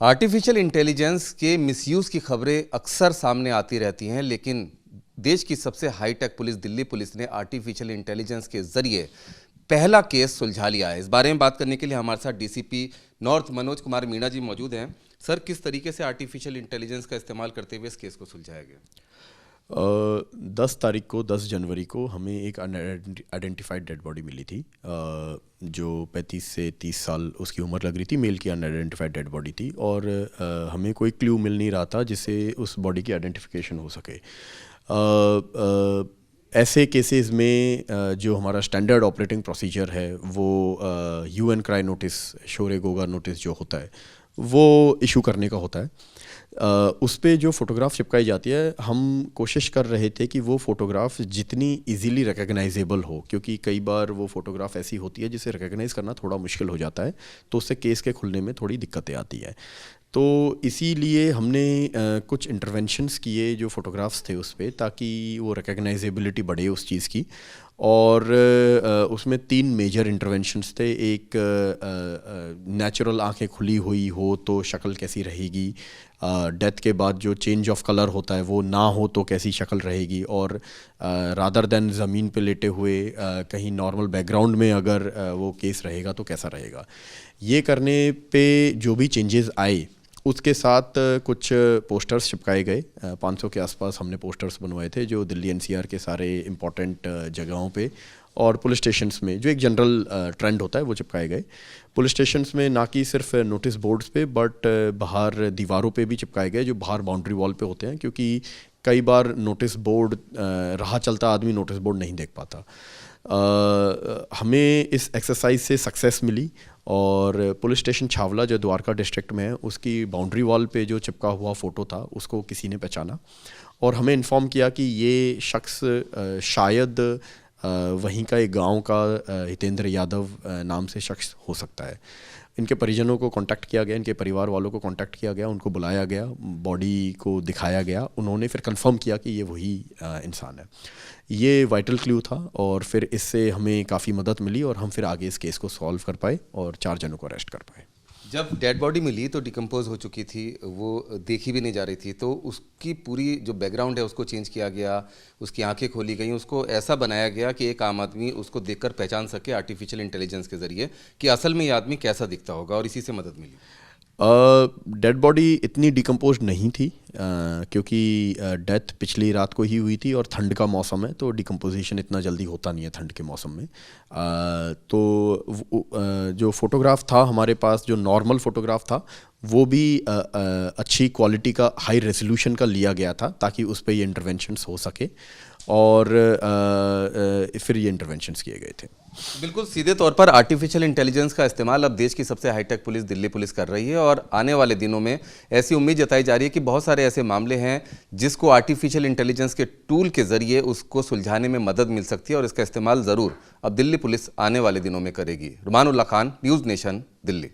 Artificial intelligence के misuse की खबरें अक्सर सामने आती रहती हैं, लेकिन देश की सबसे हाईटेक पुलिस दिल्ली पुलिस ने आर्टिफिशियल इंटेलिजेंस के जरिए पहला केस सुलझा लिया है। इस बारे में बात करने के लिए हमारे साथ डीसीपी नॉर्थ मनोज कुमार मीणा जी मौजूद हैं। सर, किस तरीके से आर्टिफिशियल इंटेलिजेंस का इस्तेमाल करते हुए इस केस को सुलझाया गया? 10 जनवरी को हमें एक अनआइडेंटिफाइड डेड बॉडी मिली थी, जो 35 से 30 साल उसकी उम्र लग रही थी। मेल की अनआइडेंटिफाइड डेड बॉडी थी और हमें कोई क्लू मिल नहीं रहा था जिससे उस बॉडी की आइडेंटिफिकेशन हो सके। ऐसे केसेस में जो हमारा स्टैंडर्ड ऑपरेटिंग प्रोसीजर है वो ह्यू एंड क्राई नोटिस, शोरे गोगा नोटिस जो होता है वो इशू करने का होता है। उस पे जो फ़ोटोग्राफ चिपकाई जाती है, हम कोशिश कर रहे थे कि वो फ़ोटोग्राफ जितनी इजीली रिकग्नाइजेबल हो, क्योंकि कई बार वो फ़ोटोग्राफ ऐसी होती है जिसे रिकग्नाइज़ करना थोड़ा मुश्किल हो जाता है, तो उससे केस के खुलने में थोड़ी दिक्कतें आती है। तो इसीलिए हमने कुछ इंटरवेंशंस किए जो फ़ोटोग्राफ्स थे उस पे, ताकि वो रिकग्नाइजेबिलिटी बढ़े उस चीज़ की। और उसमें 3 मेजर इंटरवेंशंस थे। एक, नेचुरल आंखें खुली हुई हो तो शक्ल कैसी रहेगी, डेथ के बाद जो चेंज ऑफ कलर होता है वो ना हो तो कैसी शक्ल रहेगी, और रादर देन ज़मीन पे लेटे हुए कहीं नॉर्मल बैकग्राउंड में अगर वो केस रहेगा तो कैसा रहेगा। ये करने पे जो भी चेंजेस आए उसके साथ कुछ पोस्टर्स चिपकाए गए। 500 के आसपास हमने पोस्टर्स बनवाए थे जो दिल्ली एनसीआर के सारे इम्पॉर्टेंट जगहों पे और पुलिस स्टेशंस में, जो एक जनरल ट्रेंड होता है, वो चिपकाए गए। पुलिस स्टेशंस में ना कि सिर्फ नोटिस बोर्ड्स पे, बट बाहर दीवारों पे भी चिपकाए गए जो बाहर बाउंड्री वॉल पे होते हैं, क्योंकि कई बार नोटिस बोर्ड, राह चलता आदमी नोटिस बोर्ड नहीं देख पाता। हमें इस एक्सरसाइज से सक्सेस मिली और पुलिस स्टेशन छावला जो द्वारका डिस्ट्रिक्ट में है उसकी बाउंड्री वॉल पे जो चिपका हुआ फ़ोटो था उसको किसी ने पहचाना और हमें इन्फॉर्म किया कि ये शख्स शायद वहीं का एक गांव का हितेंद्र यादव नाम से शख्स हो सकता है। इनके परिजनों को कांटेक्ट किया गया, इनके परिवार वालों को कांटेक्ट किया गया, उनको बुलाया गया, बॉडी को दिखाया गया। उन्होंने फिर कंफर्म किया कि ये वही इंसान है। ये वाइटल क्लू था और फिर इससे हमें काफ़ी मदद मिली और हम फिर आगे इस केस को सॉल्व कर पाए और 4 जनों को अरेस्ट कर पाए। जब डेड बॉडी मिली तो डिकम्पोज हो चुकी थी, वो देखी भी नहीं जा रही थी, तो उसकी पूरी जो बैकग्राउंड है उसको चेंज किया गया, उसकी आंखें खोली गई, उसको ऐसा बनाया गया कि एक आम आदमी उसको देखकर पहचान सके आर्टिफिशियल इंटेलिजेंस के ज़रिए कि असल में ये आदमी कैसा दिखता होगा, और इसी से मदद मिली। डेड बॉडी इतनी डिकम्पोज नहीं थी, क्योंकि डेथ पिछली रात को ही हुई थी और ठंड का मौसम है, तो डिकम्पोजिशन इतना जल्दी होता नहीं है ठंड के मौसम में। तो जो फ़ोटोग्राफ था हमारे पास, जो नॉर्मल फ़ोटोग्राफ था, वो भी अच्छी क्वालिटी का, हाई रेजोल्यूशन का लिया गया था ताकि उस पर ये इंटरवेंशंस हो सके और फिर ये इंटरवेंशंस किए गए थे। बिल्कुल सीधे तौर पर आर्टिफिशियल इंटेलिजेंस का इस्तेमाल अब देश की सबसे हाईटेक पुलिस दिल्ली पुलिस कर रही है, और आने वाले दिनों में ऐसी उम्मीद जताई जा रही है कि बहुत सारे ऐसे मामले हैं जिसको आर्टिफिशियल इंटेलिजेंस के टूल के जरिए उसको सुलझाने में मदद मिल सकती है, और इसका इस्तेमाल ज़रूर अब दिल्ली पुलिस आने वाले दिनों में करेगी। रुमानुल्लाह खान, न्यूज़ नेशन, दिल्ली।